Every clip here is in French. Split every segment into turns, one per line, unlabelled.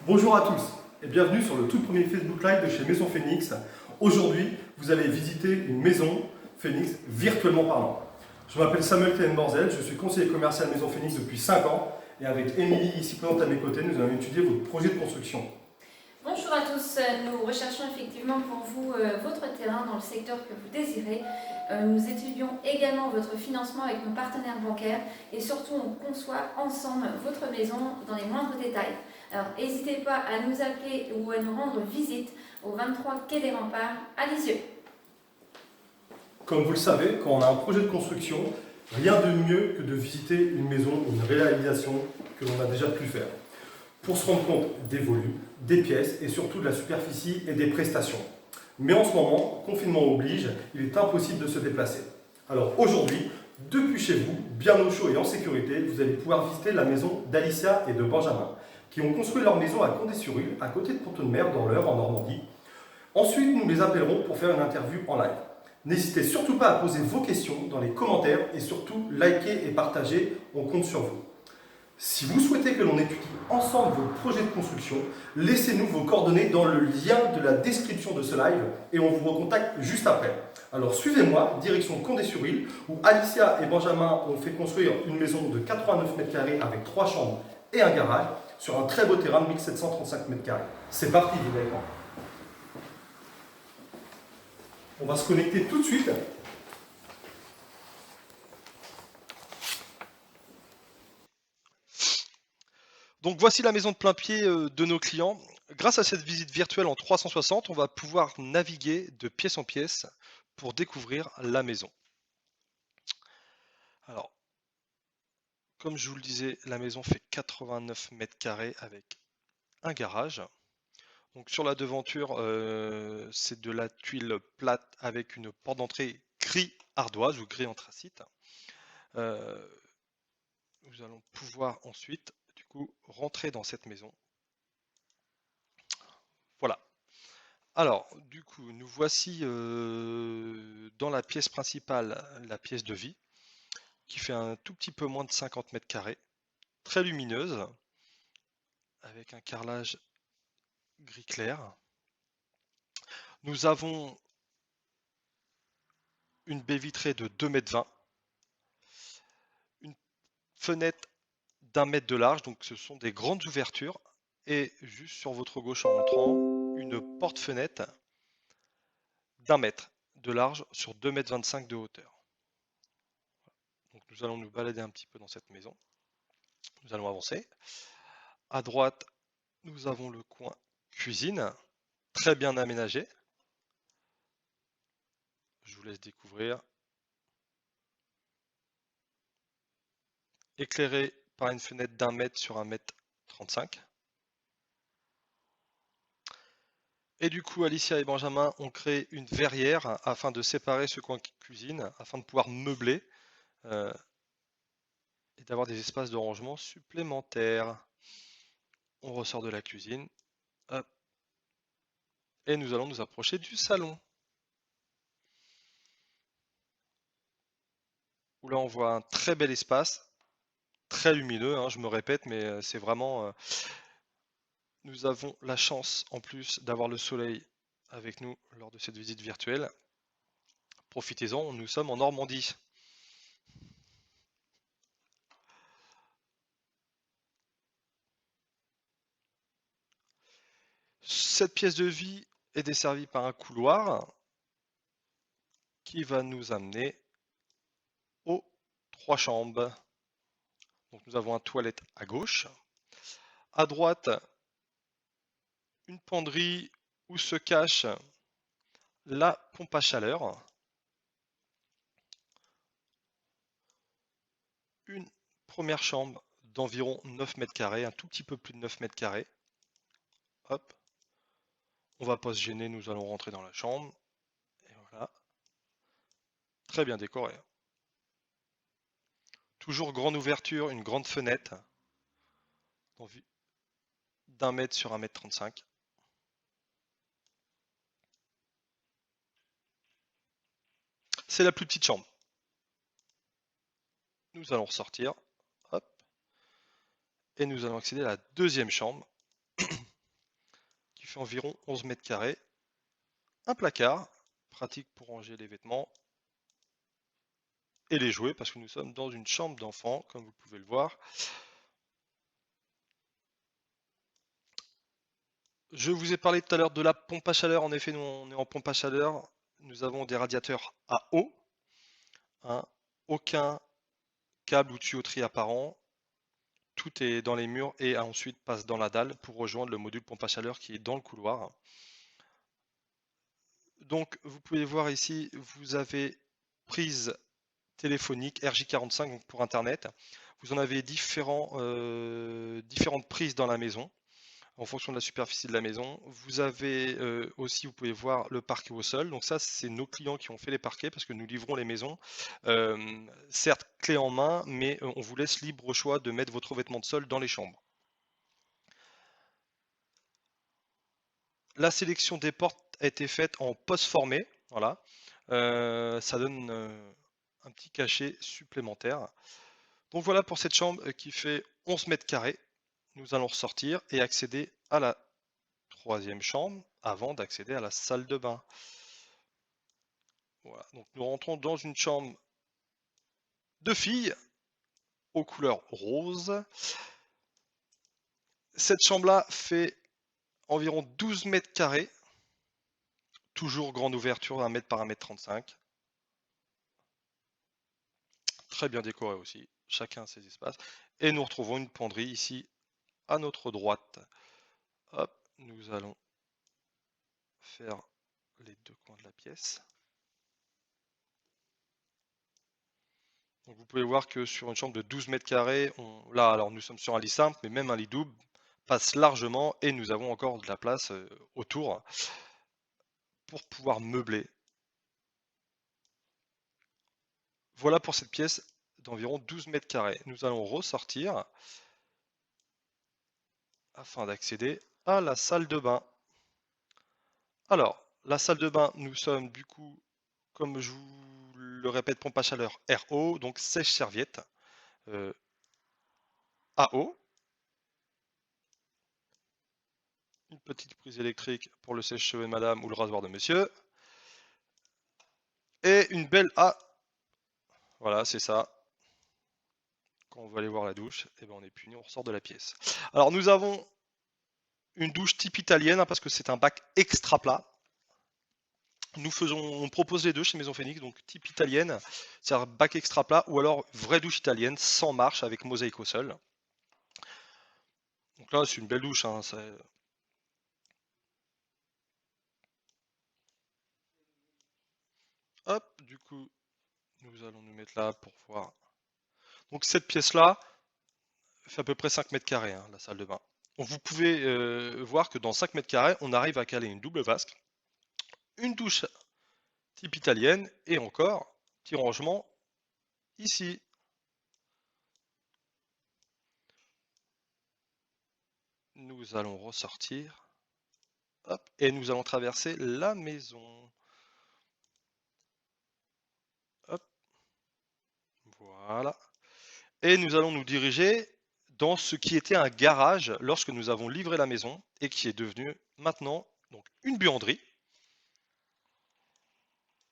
Bonjour à tous et bienvenue sur le tout premier Facebook Live de chez Maison Phoenix. Aujourd'hui, vous allez visiter une maison Phoenix virtuellement parlant. Je m'appelle Samuel Clément-Borzel, je suis conseiller commercial Maison Phoenix depuis 5 ans et avec Émilie, ici présente à mes côtés, nous allons étudier votre projet de construction.
Bonjour à tous, nous recherchons effectivement pour vous votre terrain dans le secteur que vous désirez. Nous étudions également votre financement avec nos partenaires bancaires et surtout on conçoit ensemble votre maison dans les moindres détails. Alors n'hésitez pas à nous appeler ou à nous rendre visite au 23 quai des Remparts à Lisieux.
Comme vous le savez, quand on a un projet de construction, rien de mieux que de visiter une maison ou une réalisation que l'on a déjà pu faire, pour se rendre compte des volumes, des pièces et surtout de la superficie et des prestations. Mais en ce moment, confinement oblige, il est impossible de se déplacer. Alors aujourd'hui, depuis chez vous, bien au chaud et en sécurité, vous allez pouvoir visiter la maison d'Alicia et de Benjamin, qui ont construit leur maison à Condé-sur-Ule, à côté de Pont-de-Mer, dans l'Eure, en Normandie. Ensuite, nous les appellerons pour faire une interview en live. N'hésitez surtout pas à poser vos questions dans les commentaires et surtout, likez et partagez, on compte sur vous. Si vous souhaitez que l'on étudie ensemble vos projets de construction, laissez-nous vos coordonnées dans le lien de la description de ce live et on vous recontacte juste après. Alors suivez-moi, direction Condé-sur-Ille, où Alicia et Benjamin ont fait construire une maison de 89 m² avec 3 chambres et un garage sur un très beau terrain de 1735 m². C'est parti, les gars. On va se connecter tout de suite.
Donc voici la maison de plein pied de nos clients. Grâce à cette visite virtuelle en 360, on va pouvoir naviguer de pièce en pièce pour découvrir la maison. Alors, comme je vous le disais, la maison fait 89 m² avec un garage. Donc sur la devanture, c'est de la tuile plate avec une porte d'entrée gris ardoise ou gris anthracite. Nous allons pouvoir ensuite du coup rentrer dans cette maison. Voilà. Alors, du coup, nous voici dans la pièce principale, la pièce de vie, qui fait un tout petit peu moins de 50 m², très lumineuse, avec un carrelage gris clair. Nous avons une baie vitrée de 2,20 m, une fenêtre d'1 mètre de large, donc ce sont des grandes ouvertures, et juste sur votre gauche en entrant, une porte-fenêtre d'1 mètre de large sur 2,25 m de hauteur. Donc nous allons nous balader un petit peu dans cette maison. Nous allons avancer. À droite, nous avons le coin cuisine, très bien aménagé. Je vous laisse découvrir. Éclairé par une fenêtre d'1 mètre sur 1,35 m. Et du coup, Alicia et Benjamin ont créé une verrière afin de séparer ce coin cuisine, afin de pouvoir meubler et d'avoir des espaces de rangement supplémentaires. On ressort de la cuisine. Hop. Et nous allons nous approcher du salon. Où là, on voit un très bel espace, très lumineux, hein, je me répète, mais c'est vraiment... Nous avons la chance, en plus, d'avoir le soleil avec nous lors de cette visite virtuelle. Profitez-en, nous sommes en Normandie. Cette pièce de vie est desservie par un couloir qui va nous amener aux 3 chambres. Donc nous avons un toilette à gauche. À droite, une penderie où se cache la pompe à chaleur. Une première chambre d'environ 9 m², un tout petit peu plus de 9 m². Hop. On va pas se gêner, nous allons rentrer dans la chambre. Et voilà. Très bien décoré. Toujours grande ouverture, une grande fenêtre. D'1 mètre sur 1,35 m. C'est la plus petite chambre. Nous allons ressortir. Hop. Et nous allons accéder à la deuxième chambre. fait environ 11 mètres carrés. Un placard, pratique pour ranger les vêtements et les jouets, parce que nous sommes dans une chambre d'enfant, comme vous pouvez le voir. Je vous ai parlé tout à l'heure de la pompe à chaleur. En effet, nous on est en pompe à chaleur. Nous avons des radiateurs à eau. Hein. Aucun câble ou tuyauterie apparent. Tout est dans les murs et ensuite passe dans la dalle pour rejoindre le module pompe à chaleur qui est dans le couloir. Donc vous pouvez voir ici, vous avez prise téléphonique RJ45 donc pour internet. Vous en avez différentes prises dans la maison en fonction de la superficie de la maison. Vous avez aussi, vous pouvez voir le parquet au sol. Donc ça, c'est nos clients qui ont fait les parquets parce que nous livrons les maisons, certes clé en main, mais on vous laisse libre choix de mettre votre vêtement de sol dans les chambres. La sélection des portes a été faite en poste formé. Voilà. Ça donne un petit cachet supplémentaire. Donc voilà pour cette chambre qui fait 11 mètres carrés. Nous allons ressortir et accéder à la troisième chambre avant d'accéder à la salle de bain. Voilà, donc nous rentrons dans une chambre de filles aux couleurs roses. Cette chambre-là fait environ 12 mètres carrés. Toujours grande ouverture, 1 mètre par 1 mètre 35. Très bien décoré aussi, chacun ses espaces. Et nous retrouvons une penderie ici à notre droite. Hop, nous allons faire les deux coins de la pièce. Donc vous pouvez voir que sur une chambre de 12 mètres carrés, là alors nous sommes sur un lit simple, mais même un lit double passe largement et nous avons encore de la place autour pour pouvoir meubler. Voilà pour cette pièce d'environ 12 mètres carrés. Nous allons ressortir afin d'accéder à la salle de bain. Alors, la salle de bain, nous sommes du coup, comme je vous le répète, pompe à chaleur RO, donc sèche-serviette à eau. Une petite prise électrique pour le sèche-cheveux de madame ou le rasoir de monsieur. Et une belle voilà, c'est ça. Quand on va aller voir la douche, et ben on est puni, on ressort de la pièce. Alors nous avons une douche type italienne, hein, parce que c'est un bac extra plat. On propose les deux chez Maison Phoenix, donc type italienne, c'est un bac extra plat, ou alors vraie douche italienne, sans marche, avec mosaïque au sol. Donc là, c'est une belle douche. Hein, hop, du coup, nous allons nous mettre là pour voir. Donc cette pièce-là fait à peu près 5 mètres carrés, hein, la salle de bain. Donc vous pouvez voir que dans 5 mètres carrés, on arrive à caler une double vasque, une douche type italienne, et encore, petit rangement ici. Nous allons ressortir. Hop, et nous allons traverser la maison. Hop. Voilà. Et nous allons nous diriger dans ce qui était un garage lorsque nous avons livré la maison et qui est devenu maintenant donc une buanderie.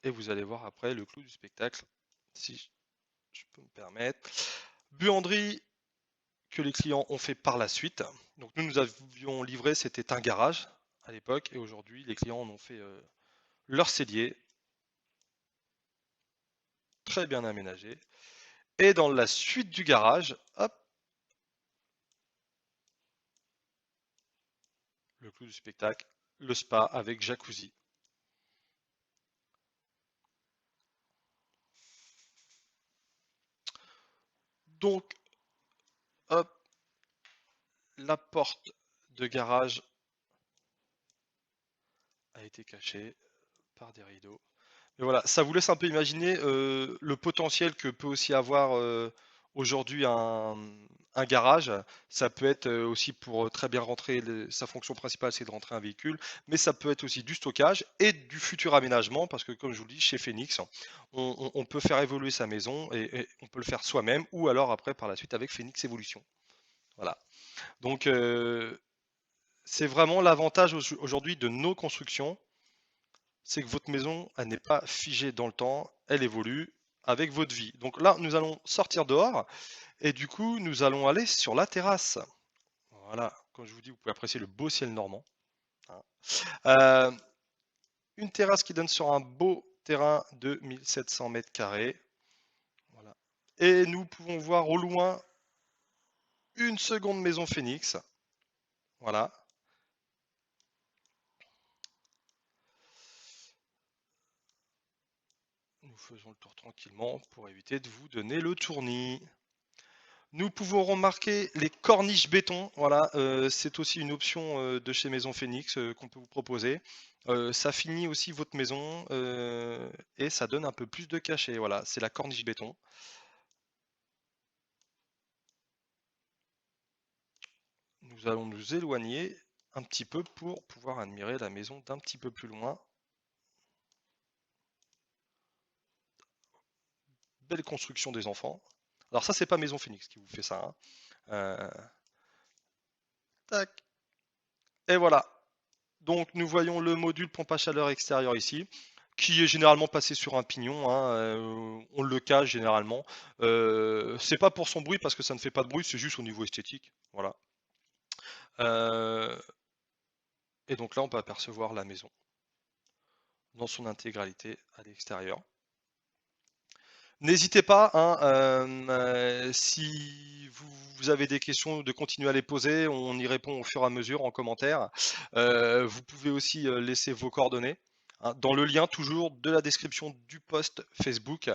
Et vous allez voir après le clou du spectacle, si je peux me permettre. Buanderie que les clients ont fait par la suite. Donc nous avions livré, c'était un garage à l'époque, et aujourd'hui les clients en ont fait leur cellier, très bien aménagé. Et dans la suite du garage, hop, le clou du spectacle, le spa avec jacuzzi. Donc, hop, la porte de garage a été cachée par des rideaux. Mais voilà, ça vous laisse un peu imaginer le potentiel que peut aussi avoir aujourd'hui un garage. Ça peut être aussi pour très bien rentrer, sa fonction principale c'est de rentrer un véhicule, mais ça peut être aussi du stockage et du futur aménagement, parce que comme je vous le dis, chez Phoenix, on peut faire évoluer sa maison et on peut le faire soi-même, ou alors après par la suite avec Phoenix Evolution. Voilà. Donc c'est vraiment l'avantage aujourd'hui de nos constructions, c'est que votre maison, elle n'est pas figée dans le temps, elle évolue avec votre vie. Donc là, nous allons sortir dehors et du coup, nous allons aller sur la terrasse. Voilà, comme je vous dis, vous pouvez apprécier le beau ciel normand, hein. Euh, une terrasse qui donne sur un beau terrain de 1700 mètres carrés. Voilà. Et nous pouvons voir au loin une seconde maison Phoenix. Voilà. Nous faisons le tour tranquillement pour éviter de vous donner le tournis. Nous pouvons remarquer les corniches béton. Voilà, c'est aussi une option de chez Maison Phoenix qu'on peut vous proposer. Ça finit aussi votre maison et ça donne un peu plus de cachet. Voilà, c'est la corniche béton. Nous allons nous éloigner un petit peu pour pouvoir admirer la maison d'un petit peu plus loin. Belle construction des enfants. Alors ça, c'est pas Maison Phoenix qui vous fait ça, hein. Tac. Et voilà. Donc nous voyons le module pompe à chaleur extérieur ici, qui est généralement placé sur un pignon, hein, on le cache généralement. C'est pas pour son bruit parce que ça ne fait pas de bruit, c'est juste au niveau esthétique. Voilà. Et donc là, on peut apercevoir la maison dans son intégralité à l'extérieur. N'hésitez pas, hein, si vous avez des questions, de continuer à les poser. On y répond au fur et à mesure en commentaire. Vous pouvez aussi laisser vos coordonnées, hein, dans le lien toujours de la description du post Facebook.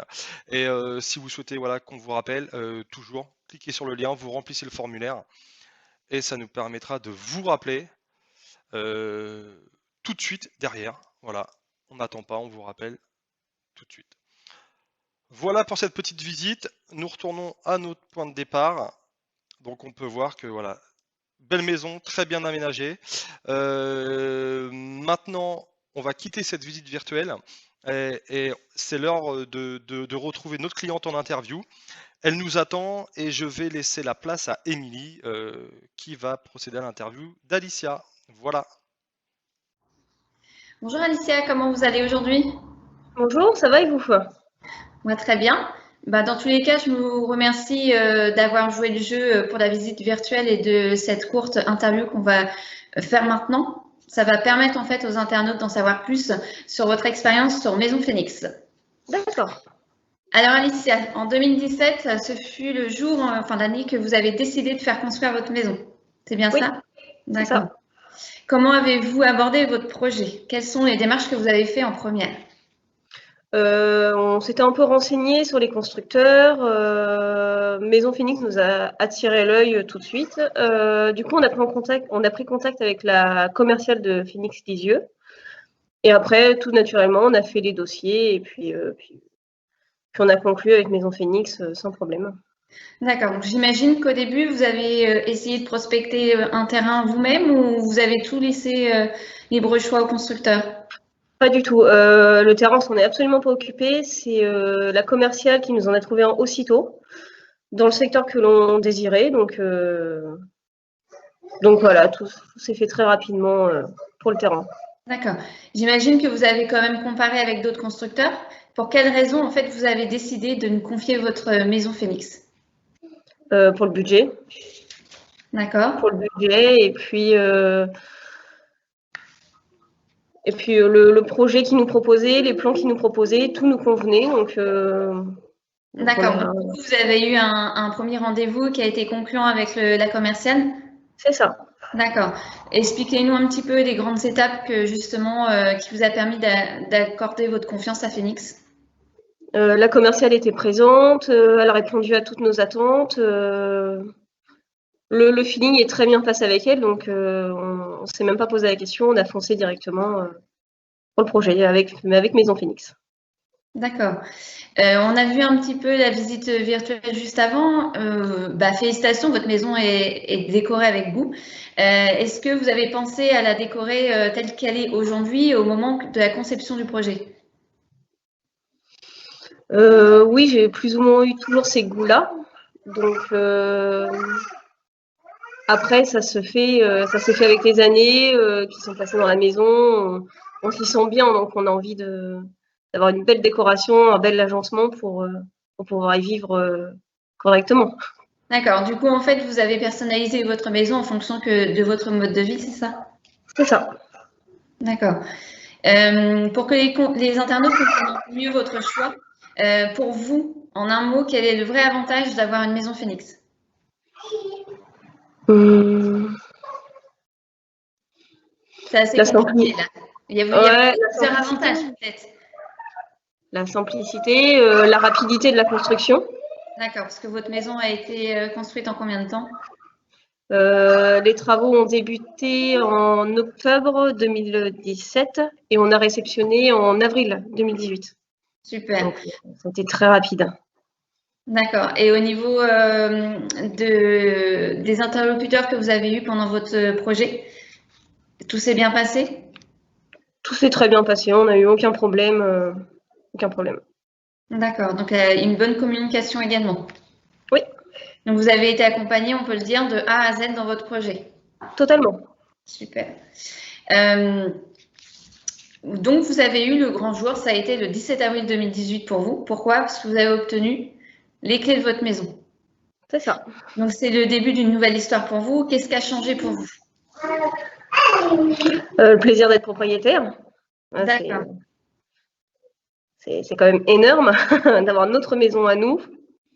Et si vous souhaitez, voilà, qu'on vous rappelle, toujours, cliquez sur le lien, vous remplissez le formulaire et ça nous permettra de vous rappeler tout de suite derrière. Voilà, on n'attend pas, on vous rappelle tout de suite. Voilà pour cette petite visite. Nous retournons à notre point de départ. Donc on peut voir que voilà, belle maison, très bien aménagée. Maintenant, on va quitter cette visite virtuelle et c'est l'heure de retrouver notre cliente en interview. Elle nous attend et je vais laisser la place à Émilie qui va procéder à l'interview d'Alicia. Voilà.
Bonjour Alicia, comment vous allez aujourd'hui?
Bonjour, ça va et vous?
Moi, très bien. Dans tous les cas, je vous remercie d'avoir joué le jeu pour la visite virtuelle et de cette courte interview qu'on va faire maintenant. Ça va permettre en fait aux internautes d'en savoir plus sur votre expérience sur Maison Phoenix.
D'accord.
Alors Alicia, en 2017, ce fut le jour, en fin d'année, que vous avez décidé de faire construire votre maison. C'est bien
Oui,
ça?
c'est ça.
D'accord. Comment avez-vous abordé votre projet? Quelles sont les démarches que vous avez faites en première?
On s'était un peu renseigné sur les constructeurs. Maison Phoenix nous a attiré l'œil tout de suite. Du coup, on a pris contact avec la commerciale de Phoenix Lisieux. Et après, tout naturellement, on a fait les dossiers et puis on a conclu avec Maison Phoenix sans problème.
D'accord. Donc, j'imagine qu'au début, vous avez essayé de prospecter un terrain vous-même ou vous avez tout laissé libre choix au constructeur?
Pas du tout. Le terrain, on s'en est absolument pas occupé. C'est la commerciale qui nous en a trouvé un aussitôt dans le secteur que l'on désirait. Donc voilà, tout s'est fait très rapidement pour le terrain.
D'accord. J'imagine que vous avez quand même comparé avec d'autres constructeurs. Pour quelles raisons, en fait, vous avez décidé de nous confier votre Maison Phoenix?
Pour le budget.
D'accord.
Pour le budget et puis le projet qu'ils nous proposaient, les plans qu'ils nous proposaient, tout nous convenait. Donc
d'accord.
Voilà.
Vous avez eu un premier rendez-vous qui a été concluant avec la commerciale?
C'est ça.
D'accord. Expliquez-nous un petit peu les grandes étapes que justement qui vous a permis d'accorder votre confiance à Phoenix.
La commerciale était présente, elle a répondu à toutes nos attentes. Le feeling est très bien passé avec elle, donc on ne s'est même pas posé la question, on a foncé directement pour le projet avec Maison Phoenix.
D'accord. On a vu un petit peu la visite virtuelle juste avant. Félicitations, votre maison est décorée avec goût. Est-ce que vous avez pensé à la décorer telle qu'elle est aujourd'hui au moment de la conception du projet?
Oui, j'ai plus ou moins eu toujours ces goûts-là. Donc Après, ça se fait avec les années qui sont passées dans la maison. On s'y sent bien, donc on a envie d'avoir une belle décoration, un bel agencement pour pouvoir y vivre correctement.
D'accord. Du coup, en fait, vous avez personnalisé votre maison en fonction de votre mode de vie, c'est ça?
C'est ça.
D'accord. Pour que les internautes comprennent mieux votre choix, pour vous, en un mot, quel est le vrai avantage d'avoir une maison Phoenix?
Hum,
C'est assez
La
compliqué là. Il y a
Ouais,
plusieurs avantages peut-être.
la simplicité, la rapidité de la construction.
D'accord, parce que votre maison a été construite en combien de temps?
Les travaux ont débuté en octobre 2017 et on a réceptionné en avril 2018.
Super.
Donc, c'était très rapide.
D'accord. Et au niveau des interlocuteurs que vous avez eus pendant votre projet, tout s'est bien passé?
Tout s'est très bien passé, on n'a eu aucun problème. Aucun problème.
D'accord, donc une bonne communication également.
Oui.
Donc vous avez été accompagné, on peut le dire, de A à Z dans votre projet.
Totalement.
Super. Donc vous avez eu le grand jour, ça a été le 17 avril 2018 pour vous. Pourquoi? Parce que vous avez obtenu les clés de votre maison.
C'est ça.
Donc c'est le début d'une nouvelle histoire pour vous. Qu'est-ce qui a changé pour vous?
Le plaisir d'être propriétaire.
D'accord.
C'est quand même énorme d'avoir notre maison à nous.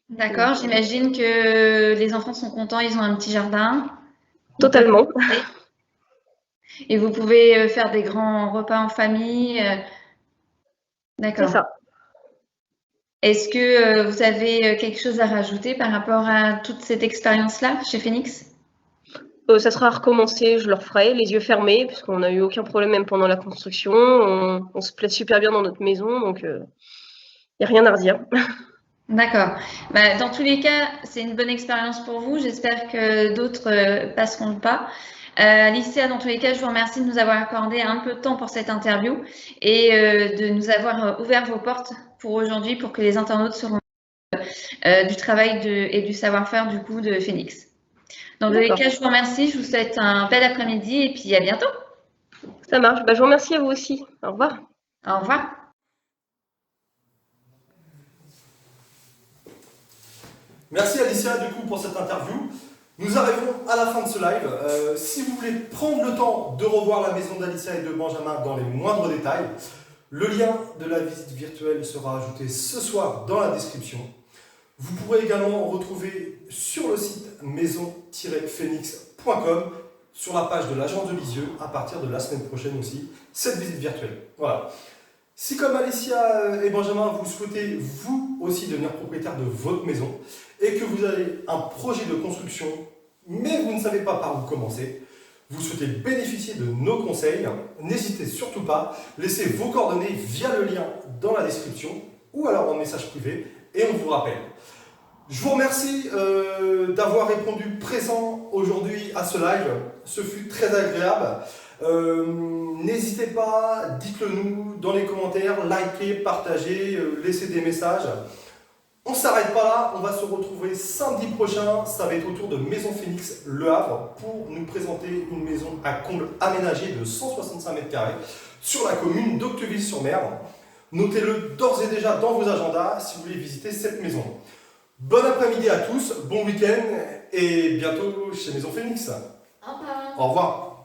D'accord, j'imagine que les enfants sont contents, ils ont un petit jardin.
Totalement.
Et vous pouvez faire des grands repas en famille. D'accord.
C'est ça.
Est-ce que vous avez quelque chose à rajouter par rapport à toute cette expérience-là chez Phoenix?
Ça sera à recommencer, je le referai, les yeux fermés, puisqu'on n'a eu aucun problème même pendant la construction. On se plaît super bien dans notre maison, donc il n'y a rien à redire.
D'accord. Bah, dans tous les cas, c'est une bonne expérience pour vous. J'espère que d'autres passeront le pas. Alicia, dans tous les cas, je vous remercie de nous avoir accordé un peu de temps pour cette interview et de nous avoir ouvert vos portes pour aujourd'hui pour que les internautes se rendent du travail et du savoir-faire du coup de Phoenix. Dans tous les cas, je vous remercie. Je vous souhaite un bel après-midi et puis à bientôt.
Ça marche. Bah, je vous remercie à vous aussi. Au revoir.
Au revoir.
Merci Alicia du coup pour cette interview. Nous arrivons à la fin de ce live. Si vous voulez prendre le temps de revoir la maison d'Alicia et de Benjamin dans les moindres détails, le lien de la visite virtuelle sera ajouté ce soir dans la description. Vous pourrez également retrouver sur le site maison-phoenix.com, sur la page de l'agence de Lisieux, à partir de la semaine prochaine aussi, cette visite virtuelle. Voilà. Si comme Alicia et Benjamin, vous souhaitez vous aussi devenir propriétaire de votre maison et que vous avez un projet de construction, mais vous ne savez pas par où commencer, vous souhaitez bénéficier de nos conseils, n'hésitez surtout pas, laissez vos coordonnées via le lien dans la description ou alors en message privé et on vous rappelle. Je vous remercie d'avoir répondu présent aujourd'hui à ce live, ce fut très agréable. N'hésitez pas, dites-le nous dans les commentaires, likez, partagez, laissez des messages. On ne s'arrête pas là, on va se retrouver samedi prochain, ça va être au tour de Maison Phoenix Le Havre pour nous présenter une maison à comble aménagée de 165 m² sur la commune d'Octeville-sur-Mer. Notez-le d'ores et déjà dans vos agendas si vous voulez visiter cette maison. Bon après-midi à tous, bon week-end et bientôt chez Maison Phoenix.
Au revoir.
Au revoir.